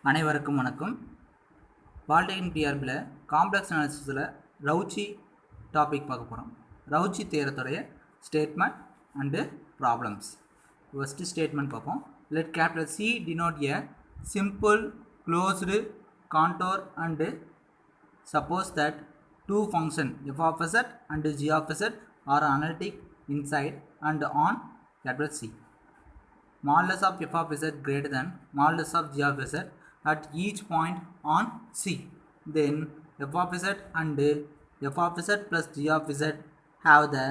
அனைவருக்கும் வணக்கம். பாலிடெக்னிக் டிஆர்பியில் காம்ப்ளெக்ஸ் அனாலிசிஸில் ரவுச்சி டாபிக் பார்க்க போகிறோம். ரவுச்சி தியரத்துடைய statement and problems. First statement பார்ப்போம். Let capital C denote a simple closed contour and suppose that two functions f of z and g of z are analytic inside and on capital C. Modulus of f of z greater than modulus of g of z at each point on C. Then f of z and f of z plus g of z have the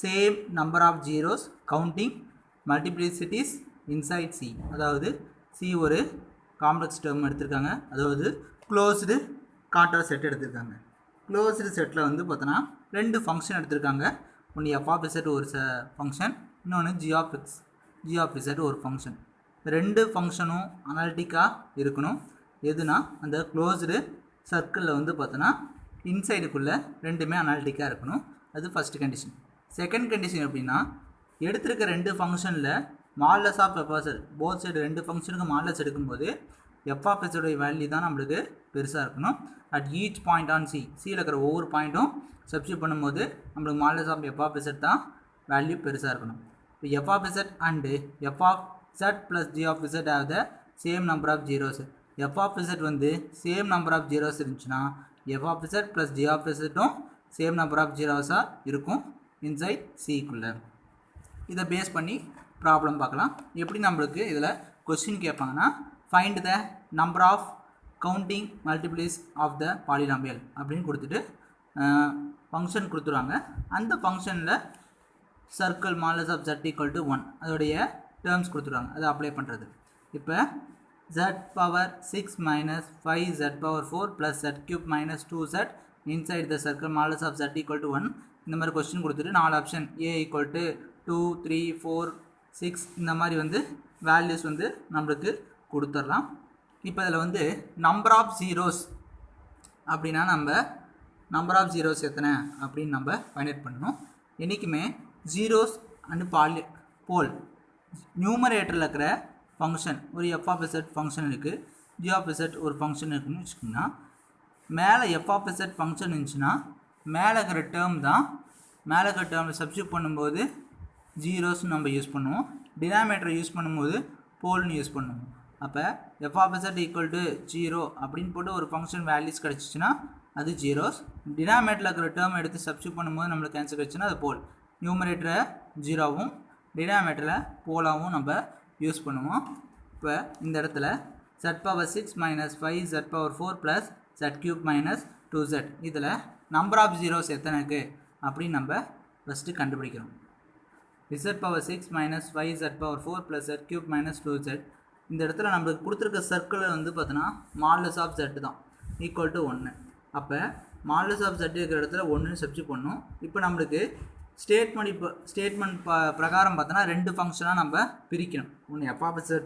same number of zeros counting multiplicities inside C. அதாவது C ஒரு complex term எடுத்திருக்காங்க, அதாவது closed contour set எடுத்திருக்காங்க. Closed settle வந்து பார்த்தோன்னா ரெண்டு function எடுத்திருக்காங்க. ஒன்று f of z ஒரு ஃபங்க்ஷன், இன்னொன்று g of z ஒரு ஃபங்க்ஷன். ரெண்டு ஃபங்க்ஷனும் அனாலிட்டிக்காக இருக்கணும். எதுனா அந்த க்ளோஸ்டு சர்க்கிளில் வந்து பார்த்தோன்னா இன்சைடுக்குள்ளே ரெண்டுமே அனாலிட்டிக்காக இருக்கணும். அது ஃபஸ்ட்டு கண்டிஷன். செகண்ட் கண்டிஷன் எப்படின்னா, எடுத்திருக்க ரெண்டு ஃபங்க்ஷனில் modulus of f of z both side ரெண்டு ஃபங்க்ஷனுக்கு மாடுலஸ் எடுக்கும்போது எஃப் ஆஃப் z உடைய வேல்யூ தான் நம்மளுக்கு பெருசாக இருக்கணும். அட் ஈச் பாயிண்ட் ஆன் சியில் இருக்கிற ஒவ்வொரு பாயிண்ட்டும் சப்ஸ்டியூட் பண்ணும்போது நம்மளுக்கு modulus of f of z தான் வேல்யூ பெருசாக இருக்கணும். இப்போ f of z and f of z plus g of z have the same number of zeros. f of z வந்து same number of zeros இருந்துச்சுன்னா f of z plus g of z same number of zeros இருக்கும் inside C குள்ள. இதை base பண்ணி problem பார்க்கலாம். எப்படி நம்மளுக்கு இதில் கொஸ்டின் கேட்பாங்கன்னா, find the number of counting multiples of the polynomial அப்படின்னு கொடுத்துட்டு ஃபங்க்ஷன் கொடுத்துருவாங்க. அந்த ஃபங்க்ஷனில் circle modulus of z equal to 1 அதோடைய டேர்ம்ஸ் கொடுத்துருவாங்க. அதை அப்ளை பண்ணுறது. இப்போ z power 6 minus 5 z power 4 plus z cube minus 2z inside the circle modulus of z equal to 1 இந்த மாதிரி கொஸ்டின் கொடுத்துட்டு 4 ஆப்ஷன் a equal to 2 3 4 6 இந்த மாதிரி வந்து வேல்யூஸ் வந்து நம்மளுக்கு கொடுத்துடலாம். இப்போ இதில் வந்து நம்பர் ஆஃப் ஜீரோஸ் அப்படின்னா நம்ம நம்பர் ஆஃப் ஜீரோஸ் எத்தனை அப்படின்னு நம்ம ஃபைண்ட் அவுட் பண்ணணும். என்றைக்குமே ஜீரோஸ் அண்டு போல் நியூமரேட்டரில் இருக்கிற ஃபங்க்ஷன் ஒரு எஃப் ஆஃப் z ஃபங்க்ஷன் இருக்குது, ஜி ஆஃப் z ஒரு ஃபங்க்ஷன் இருக்குதுன்னு வச்சுக்கோங்கன்னா, மேலே எஃப் ஆஃப் z ஃபங்க்ஷன் இருந்துச்சுன்னா மேலே இருக்கிற டேர்ம் தான் மேலே இருக்கிற டேர்மில் சப்ஸ்டியூட் பண்ணும்போது ஜீரோஸ்னு நம்ம யூஸ் பண்ணுவோம். டினாமினேட்டரை யூஸ் பண்ணும்போது போல்னு யூஸ் பண்ணுவோம். அப்போ f of z equal to 0 அப்படின்னு போட்டு ஒரு ஃபங்க்ஷன் வேல்யூஸ் கிடச்சிச்சின்னா அது ஜீரோஸ். டினாமினேட்டரில் இருக்கிற டேர்ம் எடுத்து சப்ஸ்டியூட் பண்ணும்போது நம்மளுக்கு ஆன்சர் கிடச்சுன்னா அது போல். நியூமரேட்டரை ஜீரோவும் டினாமினேட்டரில் போலாவும் நம்ம யூஸ் பண்ணுவோம். இப்போ இந்த இடத்துல z power 6 minus 5 z power 4 plus z cube minus 2z இதில் நம்பர் ஆஃப் ஜீரோஸ் எத்தனை இருக்குது அப்படின்னு நம்ம ஃபஸ்ட்டு கண்டுபிடிக்கிறோம். z power 6 minus 5 z power 4 plus z cube minus 2z இந்த இடத்துல நம்மளுக்கு கொடுத்துருக்க சர்க்கிளில் வந்து பார்த்தோன்னா மாடுலஸ் ஆஃப் z தான் ஈக்குவல் டு 1. அப்போ மாடுலஸ் ஆஃப் z இருக்கிற இடத்துல 1ன்னு சப்ஸ்டியூட் பண்ணணும். இப்போ நம்மளுக்கு ஸ்டேட்மெண்ட் பிரகாரம் பார்த்தோன்னா ரெண்டு ஃபங்க்ஷனாக நம்ம பிரிக்கணும். ஒன்று எஃப் ஆஃப் z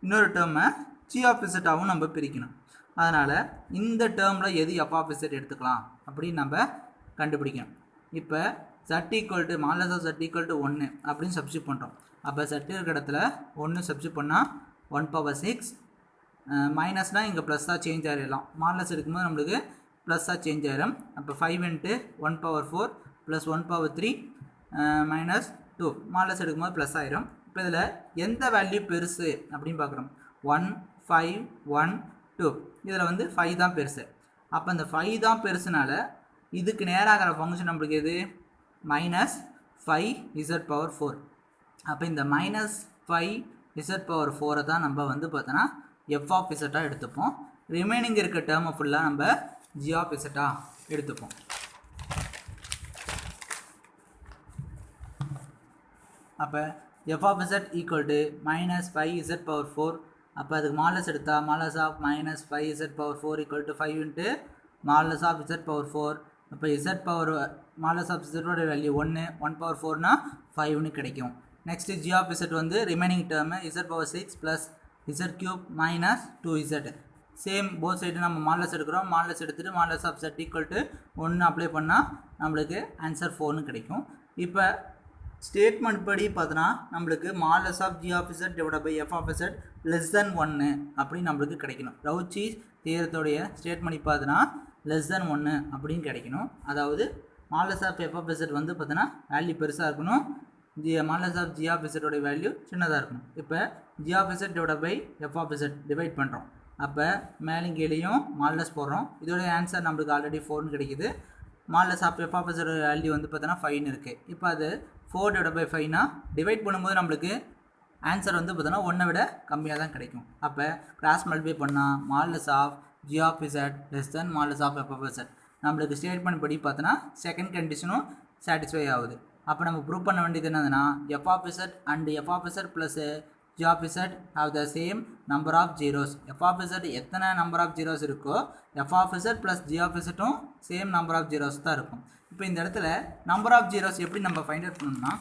இன்னொரு டேர்மை ஜி ஆஃப் z நம்ம பிரிக்கணும். அதனால் இந்த டேர்மில் எது எஃப் ஆஃப் z எடுத்துக்கலாம் அப்படின்னு நம்ம கண்டுபிடிக்கணும். இப்போ z equal to modulus of z equal to 1 அப்படின்னு சப்ஸ்டியூட் பண்ணுறோம். அப்போ z இருக்கிற இடத்துல 1 சப்ஸ்டியூட் பண்ணால் 1 பவர் 6 மைனஸ்னால் இங்கே ப்ளஸ்ஸாக சேஞ்ச் ஆகிடலாம். மாடுலஸ் எடுக்கும்போது நம்மளுக்கு ப்ளஸ்ஸாக சேஞ்ச் ஆகிடும். அப்போ 5 into 1 power 4 plus 1 power 3 minus 2 modulus எடுக்கும்போது ப்ளஸ் ஆயிரும். இப்போ இதில் எந்த வேல்யூ பெருசு அப்படின்னு பார்க்குறோம். 1 5 1 2 இதில் வந்து 5 தான் பெருசு. அப்போ இந்த 5 தான் பெருசுனால இதுக்கு நேராகிற ஃபங்க்ஷன் நம்மளுக்கு எது மைனஸ் 5 z பவர் 4. அப்போ இந்த மைனஸ் 5 z பவர் 4 தான் நம்ம வந்து பார்த்தோன்னா எஃப் ஆஃப் இசட்டாக எடுத்துப்போம். ரிமைனிங் இருக்க டேர்மை ஃபுல்லாக நம்ம ஜி ஆஃப் இசட்டாக எடுத்துப்போம். அப்போ f of z equal to minus 5 z power 4. அப்போ அதுக்கு மாடுலஸ் எடுத்தால் modulus of minus 5 z power 4 equal to 5 into modulus of z power 4. அப்போ z power modulus of z value 1 power 4னா 5னு கிடைக்கும். நெக்ஸ்ட்டு ஜி ஆஃப் z வந்து remaining term z power 6 plus z cube minus 2z same both side நம்ம modulus எடுக்கிறோம். Modulus எடுத்துகிட்டு modulus of z equal to 1 apply பண்ணால் நம்மளுக்கு answer 4னு கிடைக்கும். இப்போ ஸ்டேட்மெண்ட் படி பார்த்தோன்னா நம்மளுக்கு modulus of g of z divide by f of z less then 1 அப்படின்னு நம்மளுக்கு கிடைக்கணும். ரவுச்சி தியரத்தோடைய ஸ்டேட்மெண்ட் பார்த்தோன்னா லெஸ் தென் 1 அப்படின்னு கிடைக்கணும். அதாவது modulus of f of z வந்து பார்த்தோன்னா வேல்யூ பெருசாக இருக்கணும், மாடலஸ் ஆஃப் ஜி ஆஃப் இசட்டோடைய வேல்யூ சின்னதாக இருக்கணும். இப்போ g of z divide by f of z divide பண்ணுறோம். அப்போ மேலும் கீழேயும் மாடலஸ் போடுறோம். இதோடைய ஆன்சர் நம்மளுக்கு ஆல்ரெடி 4 கிடைக்குது. Modulus of f of z value வந்து பார்த்தோன்னா 5 இருக்குது. இப்போ அது 4 டிவைட் பை 5னா டிவைட் பண்ணும்போது நம்மளுக்கு ஆன்சர் வந்து பார்த்தோன்னா 1 விட கம்மியாக தான் கிடைக்கும். அப்போ கிராஸ் மல்டிப்ளை பண்ணால் modulus of g of z less then modulus of f of z நம்மளுக்கு ஸ்டேட்மெண்ட் படி பார்த்தோன்னா செகண்ட் கண்டிஷனும் சாட்டிஸ்ஃபை ஆகுது. அப்போ நம்ம ப்ரூவ் பண்ண வேண்டியது என்னதுன்னா f of z and f of z plus g of z have the same number of zeros. F of z எத்தனை நம்பர் ஆஃப் ஜீரோஸ் இருக்கோ f of z plus g of இசட்டும் same number of zeros தான் இருக்கும். இப்போ இந்த இடத்துல number of zeros எப்படி நம்ம ஃபைண்ட் அவுட் பண்ணணும்னா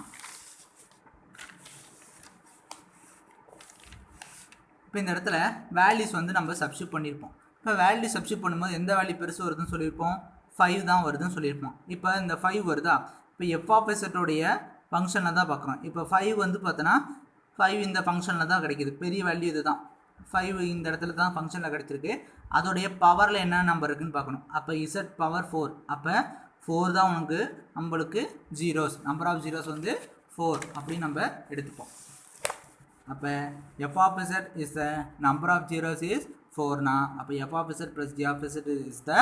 இப்போ இந்த இடத்துல வேல்யூஸ் வந்து நம்ம சப்ஸ்டியூட் பண்ணியிருப்போம். இப்போ வேல்யூ சப்ஸ்டியூட் பண்ணும்போது எந்த வேல்யூ பெருசு வருதுன்னு சொல்லியிருப்போம், 5 தான் வருதுன்னு சொல்லியிருப்போம். இப்போ இந்த 5 வருதா, இப்போ எஃப் ஆஃப் இசட்டோடைய ஃபங்க்ஷனில் தான் பார்க்குறோம். இப்போ 5 வந்து பார்த்தோன்னா 5 இந்த ஃபங்க்ஷனில் தான் கிடைக்கிது, பெரிய வேல்யூ இது தான். 5 இந்த இடத்துல தான் ஃபங்க்ஷனில் கிடைச்சிருக்கு. அதோடைய பவரில் என்ன நம்பர் இருக்குன்னு பார்க்கணும். அப்போ இசட் பவர் 4, அப்போ 4 தான் உனக்கு நம்மளுக்கு ஜீரோஸ், நம்பர் ஆஃப் ஜீரோஸ் வந்து 4 அப்படின்னு நம்ம எடுத்துப்போம். அப்போ f of z is the number of zeros is 4னா அப்போ f of z plus g of z is the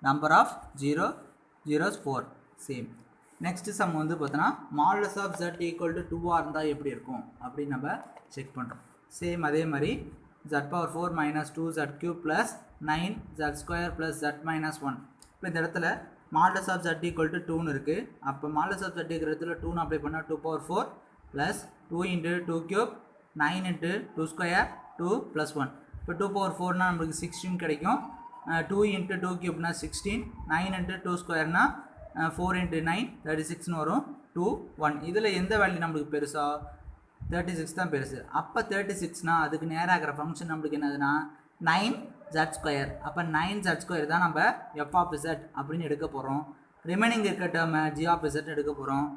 number of zeros 4 same. Next sum வந்து பார்த்தோன்னா modulus of z equal to 2ஆக இருந்தால் எப்படி இருக்கும் அப்படின்னு நம்ம செக் பண்ணுறோம். சேம் அதே மாதிரி z power 4 minus 2z³ plus 9z² plus z minus 1. இப்போ இந்த இடத்துல modulus of z equal to 2ன்னு இருக்குது. அப்போ மாடலஸ் ஆஃப் z இருக்கிற இடத்துல 2ன்னு அப்ளை பண்ணால் 2 power 4 plus 2 into 2³ 9 into 2² 2 plus 1. இப்போ 2 பவர் 4னா நம்மளுக்கு 16 கிடைக்கும். 2 இன்ட்டு 2³ 16, 9 இன்ட்டு 2² 4 இன்ட்டு 9 36ன்னு வரும். 2 1 இதில் எந்த வேல்யூ நம்மளுக்கு பெருசா, 36 தான் பெருசு. அப்போ 36னா அதுக்கு நேராக இருக்கிற ஃபங்க்ஷன் நம்மளுக்கு என்னதுன்னா 9z². அப்போ 9z² தான் நம்ம எஃப் ஆஃப் இசட் அப்படின்னு எடுக்க போகிறோம். ரிமைனிங் இருக்க டேர்ம் ஜி ஆஃப் இசட் எடுக்க போகிறோம்.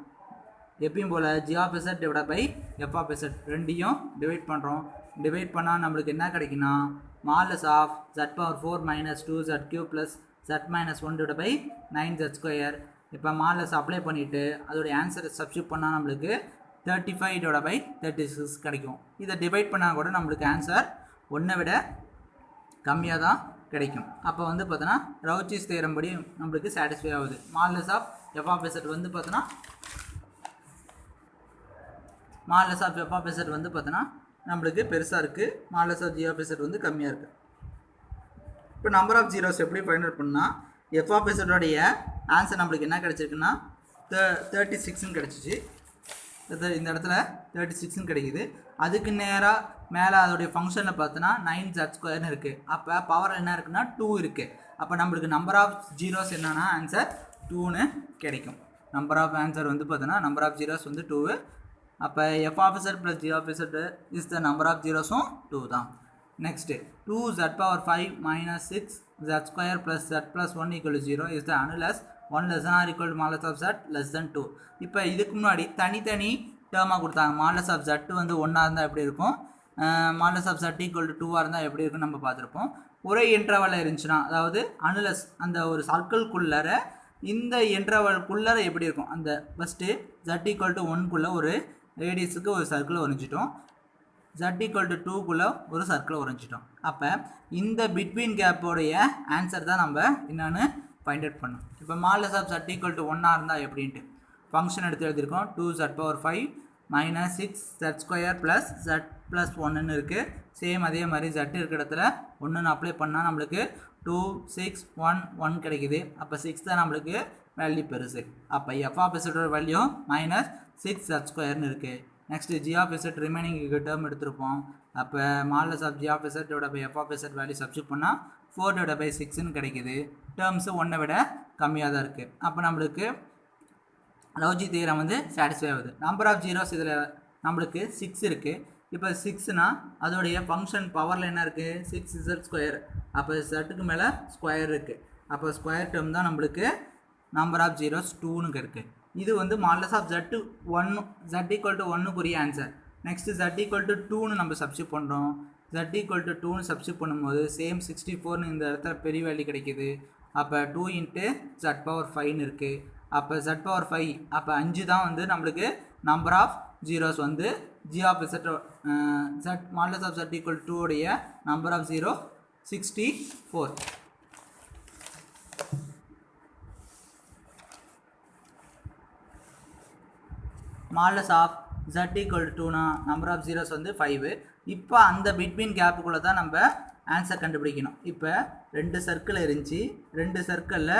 எப்பயும் போல் g of z divide by f of z ரெண்டையும் டிவைட் பண்ணுறோம். டிவைட் பண்ணால் நம்மளுக்கு என்ன கிடைக்குன்னா modulus of z power 4 minus 2z³ plus z minus 1 divide by 9z². இப்போ மாடலஸ் அப்ளை பண்ணிவிட்டு அதோடைய ஆன்சரை சப்ஸ்டியூட் பண்ணால் நம்மளுக்கு 35 டிவைட் பை 36 கிடைக்கும். இதை டிவைட் பண்ணால் கூட நம்மளுக்கு ஆன்சர் 1 விட கம்மியாக தான் கிடைக்கும். அப்போ வந்து பார்த்தோன்னா ரவுச்சிஸ் தியரம் படி நம்மளுக்கு சாட்டிஸ்ஃபை ஆகுது. Modulus of f of z வந்து பார்த்தோன்னா modulus of f of z வந்து பார்த்தோன்னா நம்மளுக்கு பெருசாக இருக்குது, modulus of g of z வந்து கம்மியாக இருக்குது. இப்போ நம்பர் ஆஃப் ஜீரோஸ் எப்படி ஃபைண்ட் அவுட் பண்ணால் எஃப் ஆஃப் இசட்டோடைய ஆன்சர் நம்மளுக்கு என்ன கிடச்சிருக்குன்னா 36ன்னு கிடச்சிச்சு. இந்த இடத்துல 36ன்னு கிடைக்குது. அதுக்கு நேராக மேலே அதோடைய ஃபங்க்ஷனில் பார்த்தோன்னா 9z² இருக்குது. அப்போ பவர் என்ன இருக்குன்னா 2 இருக்குது. அப்போ நம்மளுக்கு நம்பர் ஆஃப் ஜீரோஸ் என்னன்னா ஆன்சர் 2ன்னு கிடைக்கும். நம்பர் ஆஃப் ஆன்சர் வந்து பார்த்தோன்னா நம்பர் ஆஃப் ஜீரோஸ் வந்து 2. அப்போ f of z plus g of z is the number of ஜீரோஸும் 2 தான். Next 2z power 5 minus 6z² plus z plus 1 equal 0 is the annulus 1 less or equal to modulus of z less than 2. இப்போ இதுக்கு முன்னாடி தனித்தனி டேர்மாக கொடுத்தாங்க. Modulus of z வந்து 1ஆக இருந்தால் எப்படி இருக்கும், modulus of z equal to 2ஆக இருந்தால் எப்படி இருக்குன்னு நம்ம பார்த்துருப்போம். ஒரே இன்டர்வலில் இருந்துச்சுன்னா அதாவது அனுலஸ் அந்த ஒரு சர்க்கிள்குள்ளார இந்த இன்டர்வல்குள்ளார எப்படி இருக்கும், அந்த ஃபஸ்ட்டு z ஈக்குவல் டு 1குள்ளே ஒரு ரேடியஸுக்கு ஒரு சர்க்கிளை வரைஞ்சிட்டோம், z ஈக்குவல் டு 2குள்ளே ஒரு சர்க்கிளை வரைஞ்சிட்டோம். அப்போ இந்த பிட்வீன் கேப்போடைய ஆன்சர் தான் நம்ம என்னென்னு ஃபைண்ட் அவுட் பண்ணோம். இப்போ modulus of z equal to 1ஆக இருந்தால் எப்படின்ட்டு ஃபங்க்ஷன் எடுத்து எழுதியிருக்கோம். 2z power 5 minus 6z² plus z plus 1ன்னு இருக்குது. சேம் அதே மாதிரி z இருக்கிற இடத்துல 1ன்னு அப்ளை பண்ணால் நம்மளுக்கு 2 6 1 1 கிடைக்குது. அப்போ 6 தான் நம்மளுக்கு வேல்யூ பெருசு. அப்போ எஃப் ஆஃப் இசட்டோட வேல்யூ மைனஸ் 6z²ன்னு இருக்குது. Next g of z remaining term எடுத்திருப்போம். அப்போ modulus of g of z divide by f of z value substitute பண்ணால் 4 டிவைட் பை 6ன்னு கிடைக்குது. டேர்ம்ஸு 1 விட கம்மியாக தான் இருக்குது. அப்போ நம்மளுக்கு ரவுச்சி தியரம் வந்து சாட்டிஸ்ஃபை ஆகுது. நம்பர் ஆஃப் ஜீரோஸ் இதில் நம்மளுக்கு 6 இருக்குது. இப்போ 6னா அதோடைய ஃபங்க்ஷன் பவரில் என்ன இருக்குது 6z². அப்போ z மேலே ஸ்கொயர் இருக்குது. அப்போ ஸ்கொயர் டேர்ம் தான் நம்மளுக்கு நம்பர் ஆஃப் ஜீரோஸ் 2ன்னு இருக்குது. இது வந்து modulus of z 1 z equal to 1க்குரிய answer. Next z equal to 2ன்னு நம்ம சப்ஸ்டியூட் பண்ணுறோம். z ஈக்குவல் டு 2ன்னு சப்ஸ்டியூட் பண்ணும்போது சேம் 64ன்னு இந்த இடத்துல பெரிய வேல்யூ கிடைக்கிது. அப்போ 2 இன்ட்டு z பவர் 5ன்னு இருக்குது. அப்போ z பவர் 5 அப்போ 5 தான் வந்து நம்மளுக்கு நம்பர் ஆஃப் ஜீரோஸ் வந்து g of z modulus of z equal 2 உடைய number of zero 64. Modulus of z equal to 2னா நம்பர் ஆஃப் ஜீரோஸ் வந்து 5. இப்போ அந்த பிட்வீன் கேப்புக்குள்ளே தான் நம்ம ஆன்சர் கண்டுபிடிக்கணும். இப்போ 2 சர்க்கிள் இருந்துச்சு. 2 சர்க்கிளில்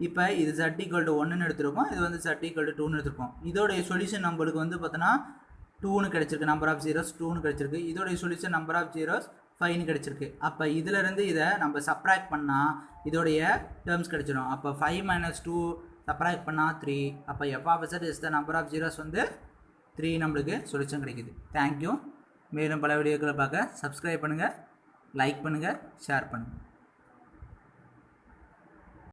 இப்போ இது z ஈக்குவல் டு 1ன்னு எடுத்துருக்கோம். இது வந்து z ஈக்குவல் டு 2ன்னு எடுத்துருக்கோம். இதோடைய சொல்யூஷன் நம்மளுக்கு வந்து பார்த்தோன்னா 2ன்னு கிடச்சிருக்கு. நம்பர் ஆஃப் ஜீரோஸ் 2ன்னு கிடச்சிருக்கு. இதோடைய சொல்யூஷன் நம்பர் ஆஃப் ஜீரோஸ் 5ன்னு கிடச்சிருக்கு. அப்போ இதிலேருந்து இதை நம்ம சப்ராக்ட் பண்ணால் இதோடைய டேர்ம்ஸ் கிடச்சிடும். அப்போ 5 மைனஸ் 2 சப்ராக்ட் பண்ணால் 3. அப்போ f of z is the number of zeros வந்து 3 நம்மளுக்கு சொல்யூஷன் கிடைக்குது. தேங்க்யூ. மேலும் பல வீடியோக்களை பார்க்க சப்ஸ்கிரைப் பண்ணுங்கள், லைக் பண்ணுங்கள், ஷேர் பண்ணுங்கள்.